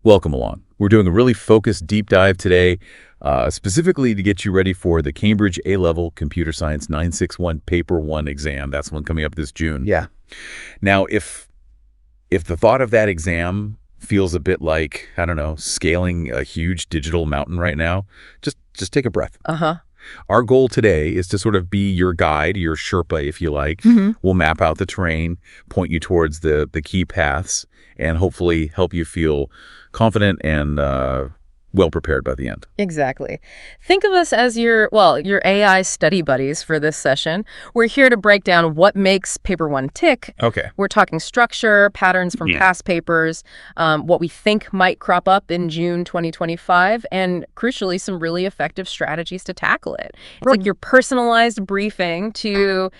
Welcome along. We're doing a really focused deep dive today, specifically to get you ready for the Cambridge A-Level Computer Science 961 Paper 1 exam. That's one coming up this June. Yeah. Now, if the thought of that exam feels a bit like, I don't know, scaling a huge digital mountain right now, just take a breath. Uh-huh. Our goal today is to sort of be your guide, your Sherpa, if you like. We'll map out the terrain, point you towards the key paths, and hopefully help you feel confident and well prepared by the end. Exactly. Think of us as your AI study buddies for this session. We're here to break down what makes Paper 1 tick. Okay. We're talking structure, patterns from past papers, what we think might crop up in June 2025, and crucially, some really effective strategies to tackle it. It's like your personalized briefing to,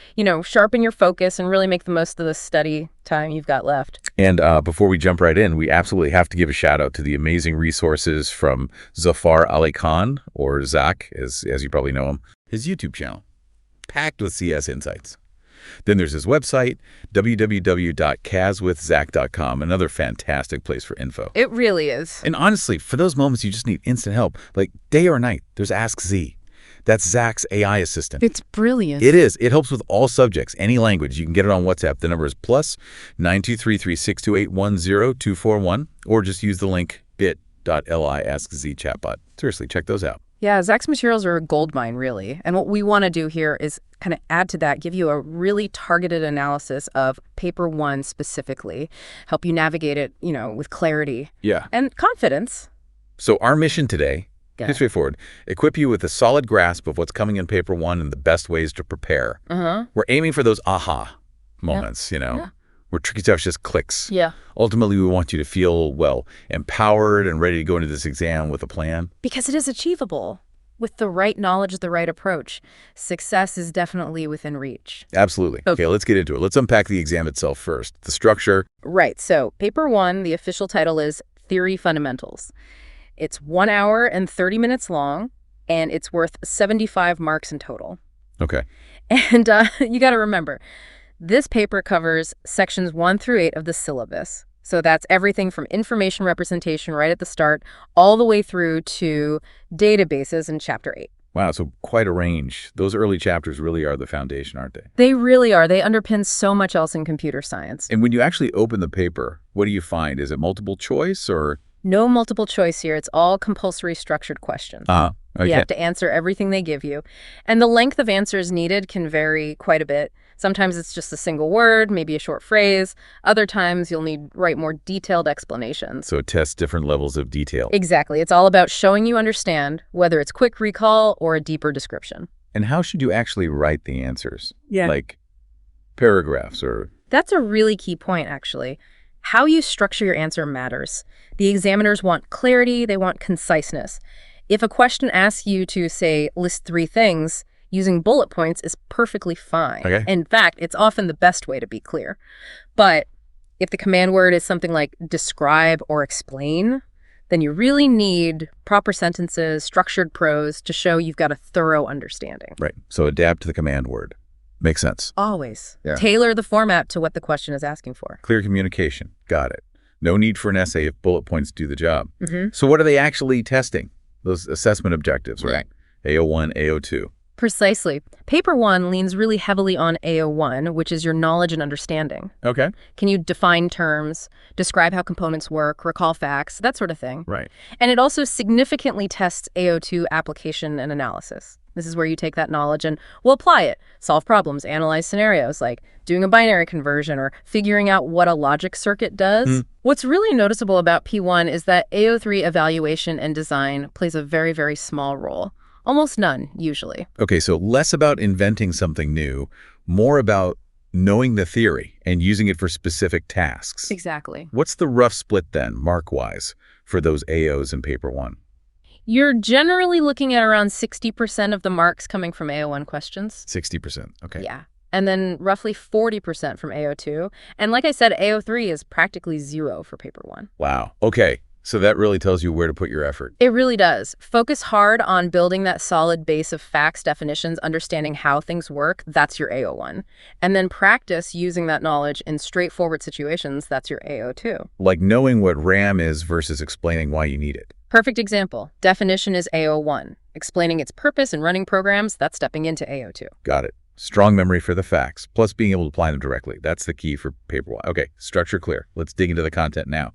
sharpen your focus and really make the most of the study time you've got left. And before we jump right in, we absolutely have to give a shout out to the amazing resources from Zafar Ali Khan, or Zach, as you probably know him, his YouTube channel, packed with CS insights. Then there's his website, www.kazwithzach.com, another fantastic place for info. It really is. And honestly, for those moments you just need instant help, like day or night, there's AskZ. That's Zach's AI assistant. It's brilliant. It is. It helps with all subjects, any language. You can get it on WhatsApp. The number is +9233628102441, or just use the link bit.ly AskZ chatbot. Seriously, check those out. Yeah, Zach's materials are a goldmine, really. And what we want to do here is kind of add to that, give you a really targeted analysis of Paper 1 specifically, help you navigate it, with clarity. Yeah. And confidence. So our mission today, pretty straightforward, equip you with a solid grasp of what's coming in Paper 1 and the best ways to prepare. We're aiming for those aha moments, where tricky stuff just clicks. Yeah. Ultimately, we want you to feel, empowered and ready to go into this exam with a plan. Because it is achievable. With the right knowledge, the right approach, success is definitely within reach. Absolutely. Okay, let's get into it. Let's unpack the exam itself first. The structure. Right. So Paper 1, the official title is Theory Fundamentals. It's 1 hour and 30 minutes long, and it's worth 75 marks in total. Okay. And you got to remember, this paper covers sections 1 through 8 of the syllabus. So that's everything from information representation right at the start, all the way through to databases in Chapter 8. Wow, so quite a range. Those early chapters really are the foundation, aren't they? They really are. They underpin so much else in computer science. And when you actually open the paper, what do you find? Is it multiple choice or...? No multiple choice here. It's all compulsory structured questions. Okay. You have to answer everything they give you. And the length of answers needed can vary quite a bit. Sometimes it's just a single word, maybe a short phrase. Other times you'll need write more detailed explanations. So it tests different levels of detail. Exactly. It's all about showing you understand, whether it's quick recall or a deeper description. And how should you actually write the answers? Yeah. Like paragraphs or... That's a really key point, actually. How you structure your answer matters. The examiners want clarity, they want conciseness. If a question asks you to, say, list 3 things, using bullet points is perfectly fine. Okay. In fact, it's often the best way to be clear. But if the command word is something like describe or explain, then you really need proper sentences, structured prose to show you've got a thorough understanding. Right. So adapt to the command word. Makes sense. Always. Yeah. Tailor the format to what the question is asking for. Clear communication. Got it. No need for an essay if bullet points do the job. So what are they actually testing? Those assessment objectives, right? AO1, AO2. Precisely. Paper 1 leans really heavily on AO1, which is your knowledge and understanding. Okay. Can you define terms, describe how components work, recall facts, that sort of thing? Right. And it also significantly tests AO2 application and analysis. This is where you take that knowledge and will apply it, solve problems, analyze scenarios like doing a binary conversion or figuring out what a logic circuit does. What's really noticeable about P1 is that AO3 evaluation and design plays a very, very small role. Almost none, usually. Okay, so less about inventing something new, more about knowing the theory and using it for specific tasks. Exactly. What's the rough split then, mark-wise, for those AOs in Paper 1? You're generally looking at around 60% of the marks coming from AO1 questions. 60%, okay. Yeah. And then roughly 40% from AO2. And like I said, AO3 is practically 0 for Paper 1. Wow. Okay. So that really tells you where to put your effort. It really does. Focus hard on building that solid base of facts, definitions, understanding how things work. That's your AO1. And then practice using that knowledge in straightforward situations. That's your AO2. Like knowing what RAM is versus explaining why you need it. Perfect example. Definition is AO1. Explaining its purpose and running programs, that's stepping into AO2. Got it. Strong memory for the facts, plus being able to apply them directly. That's the key for paper one. Okay, structure clear. Let's dig into the content now.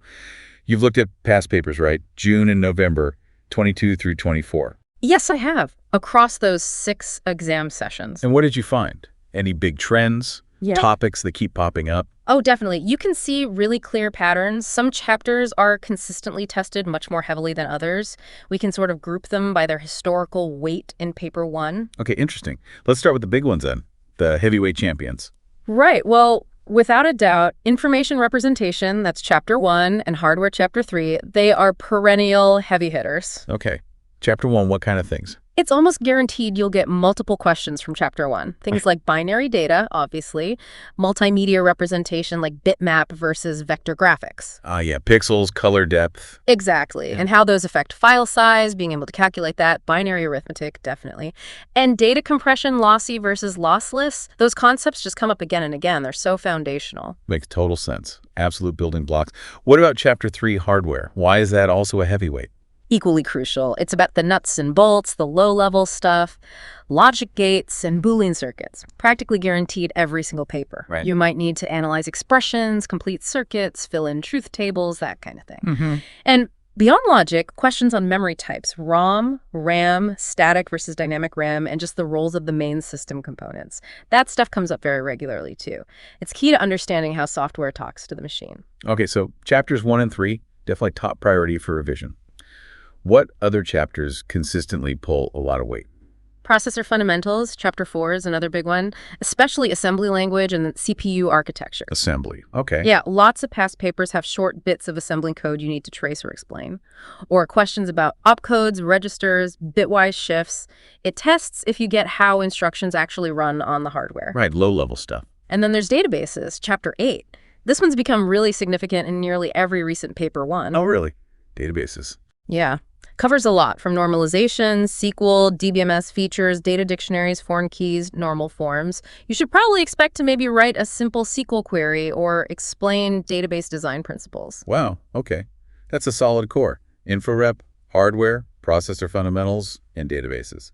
You've looked at past papers, right? June and November, 22 through 24. Yes, I have. Across those 6 exam sessions. And what did you find? Any big trends? Yeah. Topics that keep popping up? Oh, definitely. You can see really clear patterns. Some chapters are consistently tested much more heavily than others. We can sort of group them by their historical weight in paper 1. Okay, interesting. Let's start with the big ones then. The heavyweight champions. Right. Well, without a doubt, information representation, that's chapter 1, and hardware chapter 3, they are perennial heavy hitters. Okay. Chapter 1, what kind of things? It's almost guaranteed you'll get multiple questions from chapter 1. Things like binary data, obviously, multimedia representation like bitmap versus vector graphics. Yeah, pixels, color depth. Exactly. Yeah. And how those affect file size, being able to calculate that, binary arithmetic, definitely. And data compression, lossy versus lossless, those concepts just come up again and again. They're so foundational. Makes total sense. Absolute building blocks. What about chapter 3, hardware? Why is that also a heavyweight? Equally crucial. It's about the nuts and bolts, the low-level stuff, logic gates, and Boolean circuits. Practically guaranteed every single paper. Right. You might need to analyze expressions, complete circuits, fill in truth tables, that kind of thing. And beyond logic, questions on memory types, ROM, RAM, static versus dynamic RAM, and just the roles of the main system components. That stuff comes up very regularly, too. It's key to understanding how software talks to the machine. Okay, so chapters 1 and 3, definitely top priority for revision. What other chapters consistently pull a lot of weight? Processor fundamentals, chapter 4 is another big one, especially assembly language and CPU architecture. Assembly. Okay. Yeah, lots of past papers have short bits of assembly code you need to trace or explain. Or questions about opcodes, registers, bitwise shifts. It tests if you get how instructions actually run on the hardware. Right, low-level stuff. And then there's databases, chapter 8. This one's become really significant in nearly every recent paper 1. Oh, really? Databases. Yeah. Covers a lot, from normalization, SQL, DBMS features, data dictionaries, foreign keys, normal forms. You should probably expect to maybe write a simple SQL query or explain database design principles. Wow, okay. That's a solid core. InfoRep, hardware, processor fundamentals, and databases.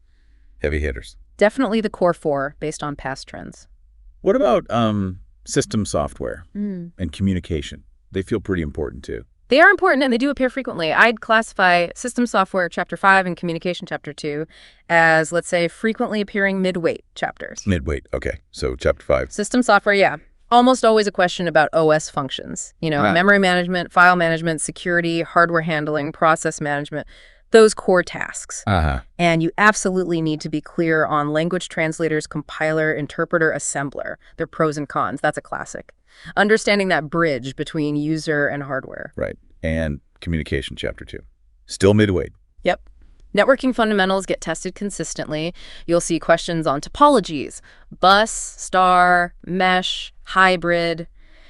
Heavy hitters. Definitely the core 4 based on past trends. What about system software and communication? They feel pretty important too. They are important and they do appear frequently. I'd classify system software chapter 5 and communication chapter 2 as, let's say, frequently appearing mid-weight chapters. Mid-weight, okay. So chapter 5. System software, yeah. Almost always a question about OS functions. You know, memory management, file management, security, hardware handling, process management, those core tasks. And you absolutely need to be clear on language translators, compiler, interpreter, assembler. Their pros and cons. That's a classic. Understanding that bridge between user and hardware. Right. And communication, chapter 2. Still midweight. Yep. Networking fundamentals get tested consistently. You'll see questions on topologies, bus, star, mesh, hybrid,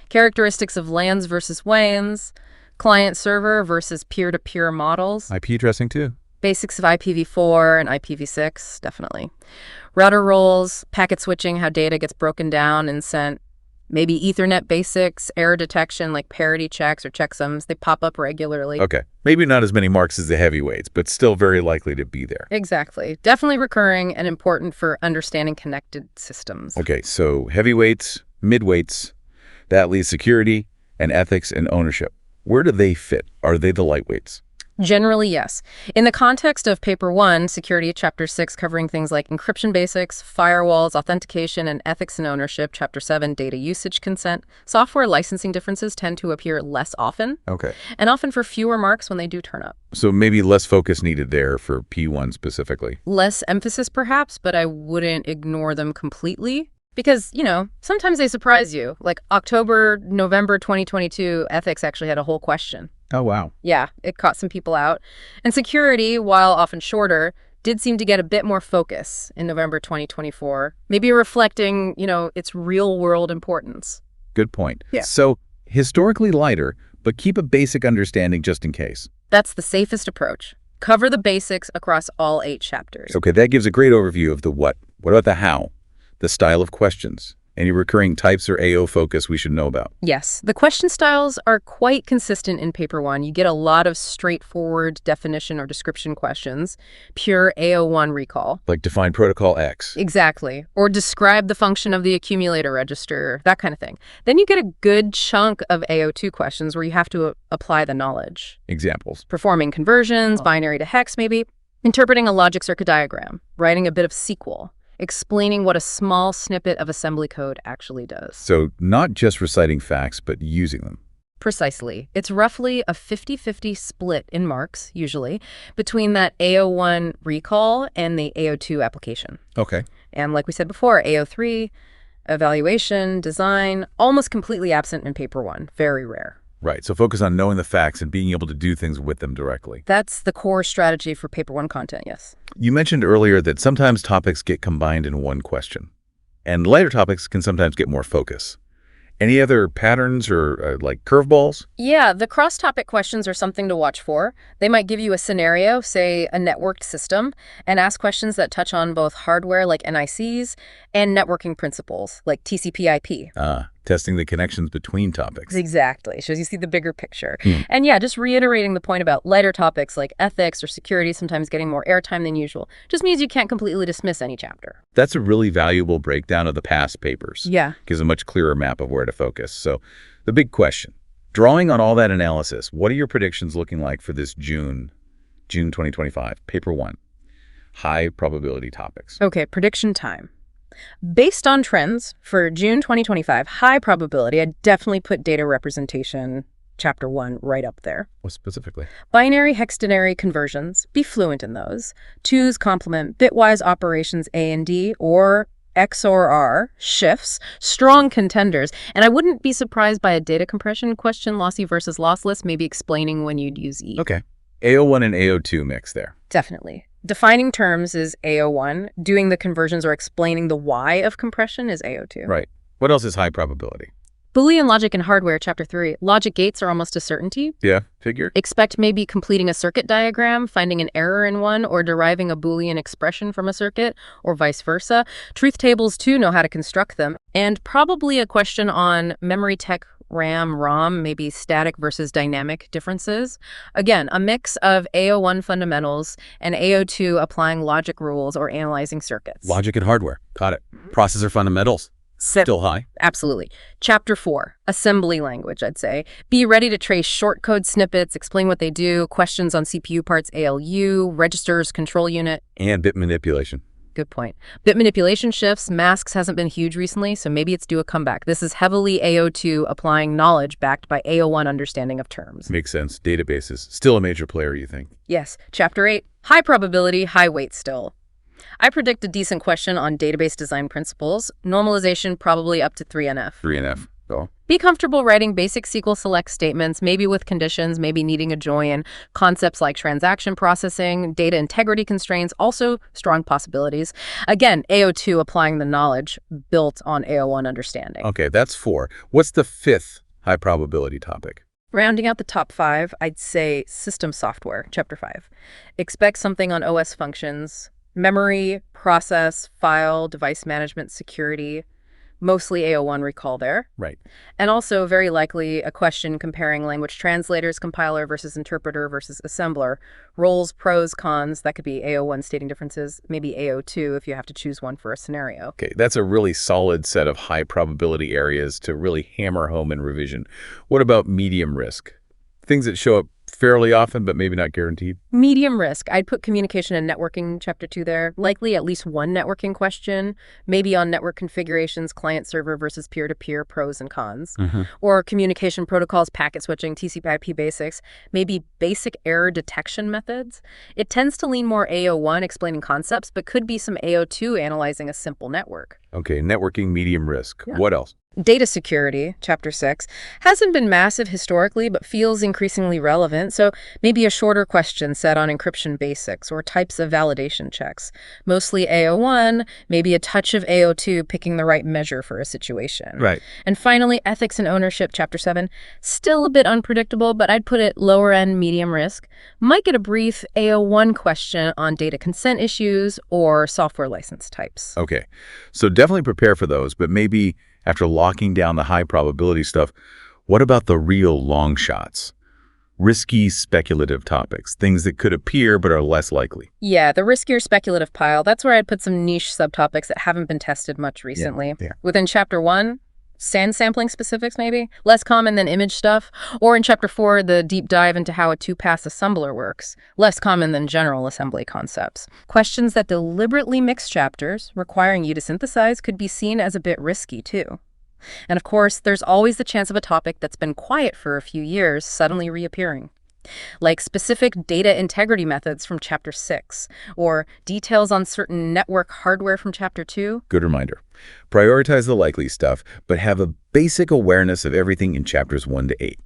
characteristics of LANs versus WANs, client-server versus peer-to-peer models. IP addressing too. Basics of IPv4 and IPv6, definitely. Router roles, packet switching, how data gets broken down and sent. Maybe Ethernet basics, error detection like parity checks or checksums. They pop up regularly. Okay. Maybe not as many marks as the heavyweights, but still very likely to be there. Exactly. Definitely recurring and important for understanding connected systems. Okay, so heavyweights, midweights, that leaves security and ethics and ownership. Where do they fit? Are they the lightweights? Generally, yes. In the context of Paper 1, Security, Chapter 6, covering things like encryption basics, firewalls, authentication, and ethics and ownership, Chapter 7, data usage consent, software licensing differences tend to appear less often. Okay. And often for fewer marks when they do turn up. So maybe less focus needed there for P1 specifically. Less emphasis, perhaps, but I wouldn't ignore them completely. Because, you know, sometimes they surprise you. Like November 2022, ethics actually had a whole question. Oh, wow. Yeah, it caught some people out. And security, while often shorter, did seem to get a bit more focus in November 2024, maybe reflecting, you know, its real-world importance. Good point. Yeah. So historically lighter, but keep a basic understanding just in case. That's the safest approach. Cover the basics across all 8 chapters. Okay, that gives a great overview of the what. What about the how? The style of questions? Any recurring types or AO focus we should know about? Yes, the question styles are quite consistent in Paper 1. You get a lot of straightforward definition or description questions, pure AO1 recall. Like define protocol X. Exactly. Or describe the function of the accumulator register, that kind of thing. Then you get a good chunk of AO2 questions where you have to apply the knowledge. Examples. Performing conversions, binary to hex maybe, interpreting a logic circuit diagram, writing a bit of SQL, explaining what a small snippet of assembly code actually does. So not just reciting facts, but using them. Precisely. It's roughly a 50-50 split in marks, usually, between that AO1 recall and the AO2 application. Okay. And like we said before, AO3, evaluation, design, almost completely absent in Paper 1. Very rare. Right, so focus on knowing the facts and being able to do things with them directly. That's the core strategy for Paper 1 content, yes. You mentioned earlier that sometimes topics get combined in one question, and lighter topics can sometimes get more focus. Any other patterns or like curveballs? Yeah, the cross-topic questions are something to watch for. They might give you a scenario, say a networked system, and ask questions that touch on both hardware like NICs and networking principles like TCP/IP. Testing the connections between topics. Exactly. Shows you see the bigger picture. And yeah, just reiterating the point about lighter topics like ethics or security sometimes getting more airtime than usual just means you can't completely dismiss any chapter. That's a really valuable breakdown of the past papers. Yeah. Gives a much clearer map of where to focus. So the big question, drawing on all that analysis, what are your predictions looking like for this June 2025, Paper 1? High probability topics. Okay, prediction time. Based on trends for June 2025, high probability, I'd definitely put data representation, Chapter 1, right up there. What specifically? Binary hexadecimary conversions, be fluent in those. Twos complement bitwise operations A and D, or XOR shifts, strong contenders. And I wouldn't be surprised by a data compression question, lossy versus lossless, maybe explaining when you'd use E. Okay. AO1 and AO2 mix there. Definitely. Defining terms is AO1. Doing the conversions or explaining the why of compression is AO2. Right. What else is high probability? Boolean logic and hardware, Chapter 3. Logic gates are almost a certainty. Yeah, figured. Expect maybe completing a circuit diagram, finding an error in one, or deriving a Boolean expression from a circuit, or vice versa. Truth tables, too, know how to construct them. And probably a question on memory tech, RAM, ROM, maybe static versus dynamic differences. Again, a mix of AO1 fundamentals and AO2 applying logic rules or analyzing circuits. Logic and hardware. Got it. Processor fundamentals. Still high. Absolutely. Chapter 4, assembly language, I'd say. Be ready to trace short code snippets, explain what they do, questions on CPU parts, ALU, registers, control unit. And bit manipulation. Good point. Bit manipulation shifts, masks hasn't been huge recently, so maybe it's due a comeback. This is heavily AO2 applying knowledge backed by AO1 understanding of terms. Makes sense. Databases. Still a major player, you think? Yes. Chapter 8, high probability, high weight still. I predict a decent question on database design principles. Normalization probably up to 3NF. 3NF. Go. Be comfortable writing basic SQL select statements, maybe with conditions, maybe needing a join. Concepts like transaction processing, data integrity constraints, also strong possibilities. Again, AO2 applying the knowledge built on AO1 understanding. Okay, that's 4. What's the 5th high probability topic? Rounding out the top 5, I'd say system software, Chapter 5. Expect something on OS functions, memory, process, file, device management, security. Mostly AO1 recall there. Right. And also very likely a question comparing language translators, compiler versus interpreter versus assembler. Roles, pros, cons, that could be AO1 stating differences, maybe AO2 if you have to choose one for a scenario. Okay, that's a really solid set of high probability areas to really hammer home in revision. What about medium risk? Things that show up fairly often, but maybe not guaranteed. Medium risk. I'd put communication and networking, Chapter 2 there. Likely at least one networking question, maybe on network configurations, client-server versus peer-to-peer, pros and cons. Or communication protocols, packet switching, TCP/IP basics, maybe basic error detection methods. It tends to lean more AO1 explaining concepts, but could be some AO2 analyzing a simple network. Okay, networking, medium risk. Yeah. What else? Data security, Chapter 6, hasn't been massive historically, but feels increasingly relevant, so maybe a shorter question set on encryption basics or types of validation checks. Mostly AO1, maybe a touch of AO2, picking the right measure for a situation. Right. And finally, ethics and ownership, Chapter 7, still a bit unpredictable, but I'd put it lower end, medium risk. Might get a brief AO1 question on data consent issues or software license types. Okay, so definitely prepare for those, but maybe after locking down the high probability stuff, what about the real long shots? Risky speculative topics, things that could appear but are less likely. Yeah, the riskier speculative pile, that's where I'd put some niche subtopics that haven't been tested much recently. Yeah. Within Chapter 1, sand sampling specifics maybe, less common than image stuff. Or in Chapter 4, the deep dive into how a two-pass assembler works, less common than general assembly concepts. Questions that deliberately mix chapters, requiring you to synthesize, could be seen as a bit risky too. And of course, there's always the chance of a topic that's been quiet for a few years suddenly reappearing, like specific data integrity methods from Chapter 6, or details on certain network hardware from Chapter 2. Good reminder. Prioritize the likely stuff, but have a basic awareness of everything in chapters 1 to 8.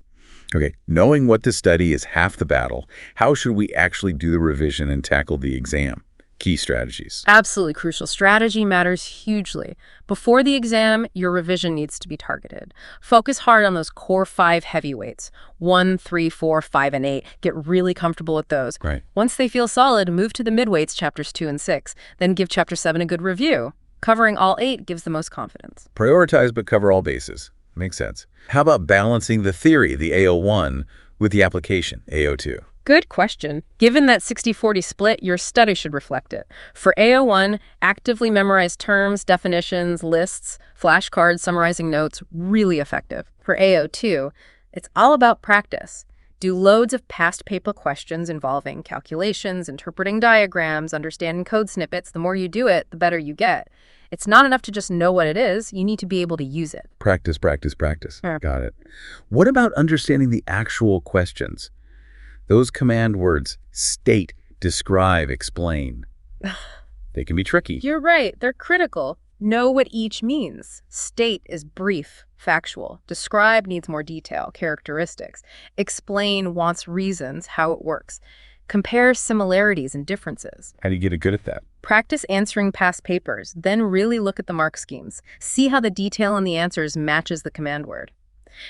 Okay, knowing what to study is half the battle. How should we actually do the revision and tackle the exam? Key strategies. Absolutely crucial. Strategy matters hugely. Before the exam, your revision needs to be targeted. Focus hard on those core 5 heavyweights, 1, 3, 4, 5, and 8. Get really comfortable with those. Right. Once they feel solid, move to the midweights, chapters 2 and 6. Then give chapter 7 a good review. Covering all 8 gives the most confidence. Prioritize but cover all bases. Makes sense. How about balancing the theory, the AO1, with the application, AO2? Good question. Given that 60-40 split, your study should reflect it. For AO1, actively memorize terms, definitions, lists, flashcards, summarizing notes, really effective. For AO2, it's all about practice. Do loads of past paper questions involving calculations, interpreting diagrams, understanding code snippets. The more you do it, the better you get. It's not enough to just know what it is. You need to be able to use it. Practice, practice, practice. Yeah. Got it. What about understanding the actual questions? Those command words, state, describe, explain. They can be tricky. You're right. They're critical. Know what each means. State is brief, factual. Describe needs more detail, characteristics. Explain wants reasons, how it works. Compare similarities and differences. How do you get good at that? Practice answering past papers, then really look at the mark schemes. See how the detail in the answers matches the command word.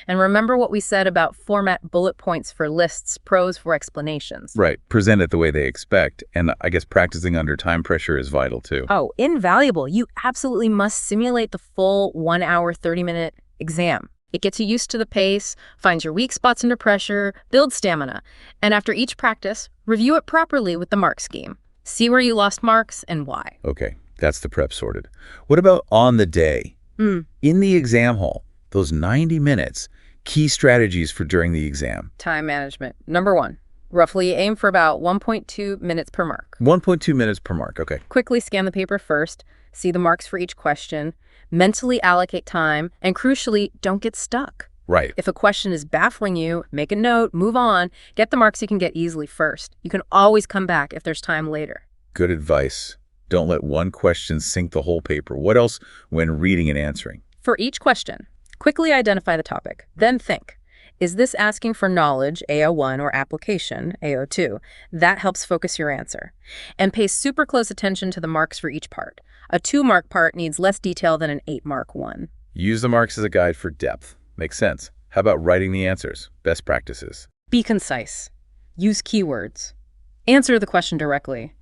And remember what we said about format bullet points for lists, pros for explanations. Right. Present it the way they expect. And I guess practicing under time pressure is vital too. Oh, invaluable. You absolutely must simulate the full 1 hour, 30-minute exam. It gets you used to the pace, finds your weak spots under pressure, builds stamina. And after each practice, review it properly with the mark scheme. See where you lost marks and why. Okay, that's the prep sorted. What about on the day? In the exam hall, those 90 minutes, key strategies for during the exam. Time management. Number 1, roughly aim for about 1.2 minutes per mark. 1.2 minutes per mark, okay. Quickly scan the paper first, see the marks for each question, mentally allocate time, and crucially, don't get stuck. Right. If a question is baffling you, make a note, move on, get the marks you can get easily first. You can always come back if there's time later. Good advice. Don't let one question sink the whole paper. What else when reading and answering? For each question, quickly identify the topic. Then think, is this asking for knowledge, AO1, or application, AO2? That helps focus your answer. And pay super close attention to the marks for each part. A 2-mark part needs less detail than an 8-mark one. Use the marks as a guide for depth. Makes sense. How about writing the answers? Best practices. Be concise. Use keywords. Answer the question directly.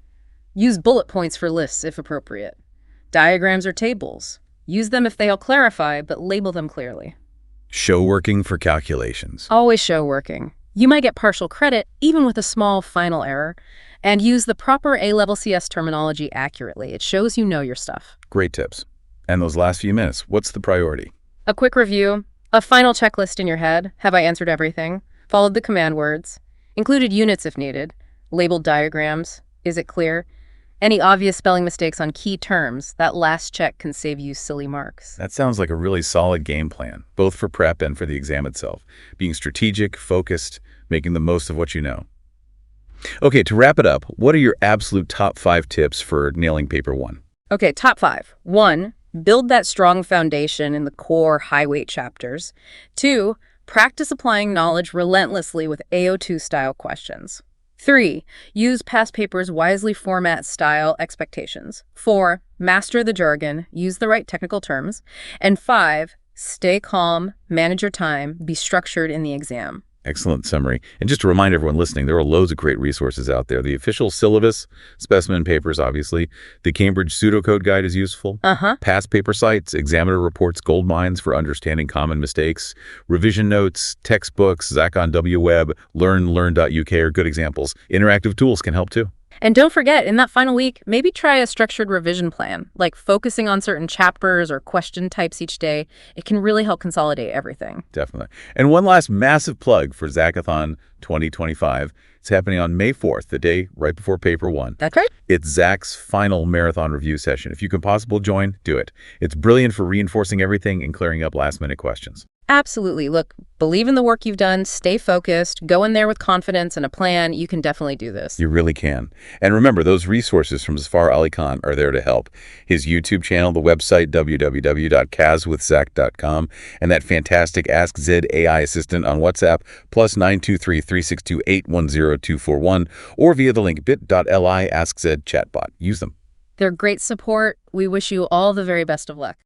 Use bullet points for lists if appropriate. Diagrams or tables. Use them if they'll clarify, but label them clearly. Show working for calculations. Always show working. You might get partial credit, even with a small final error. And use the proper A-level CS terminology accurately. It shows you know your stuff. Great tips. And those last few minutes, what's the priority? A quick review. A final checklist in your head. Have I answered everything? Followed the command words. Included units if needed. Labeled diagrams. Is it clear? Any obvious spelling mistakes on key terms, that last check can save you silly marks. That sounds like a really solid game plan, both for prep and for the exam itself. Being strategic, focused, making the most of what you know. Okay, to wrap it up, what are your absolute top 5 tips for nailing paper 1? Okay, top 5. 1, Build that strong foundation in the core high-weight chapters. 2, practice applying knowledge relentlessly with AO2-style questions. 3, use past papers wisely, format, style, expectations. 4, master the jargon, use the right technical terms. And 5, stay calm, manage your time, be structured in the exam. Excellent summary. And just to remind everyone listening, there are loads of great resources out there. The official syllabus, specimen papers, obviously. The Cambridge Pseudocode Guide is useful. Past paper sites, examiner reports, gold mines for understanding common mistakes. Revision notes, textbooks, Zach on WWeb, learn.uk are good examples. Interactive tools can help too. And don't forget, in that final week, maybe try a structured revision plan, like focusing on certain chapters or question types each day. It can really help consolidate everything. Definitely. And one last massive plug for Zachathon 2025. It's happening on May 4th, the day right before Paper 1. That's right. It's Zach's final marathon review session. If you can possibly join, do it. It's brilliant for reinforcing everything and clearing up last-minute questions. Absolutely. Look, believe in the work you've done, stay focused, go in there with confidence and a plan. You can definitely do this. You really can. And remember, those resources from Zafar Ali Khan are there to help. His YouTube channel, the website, www.kazwithzach.com, and that fantastic AskZ AI assistant on WhatsApp, +923 362 810241, or via the link bit.ly AskZ chatbot. Use them. They're great support. We wish you all the very best of luck.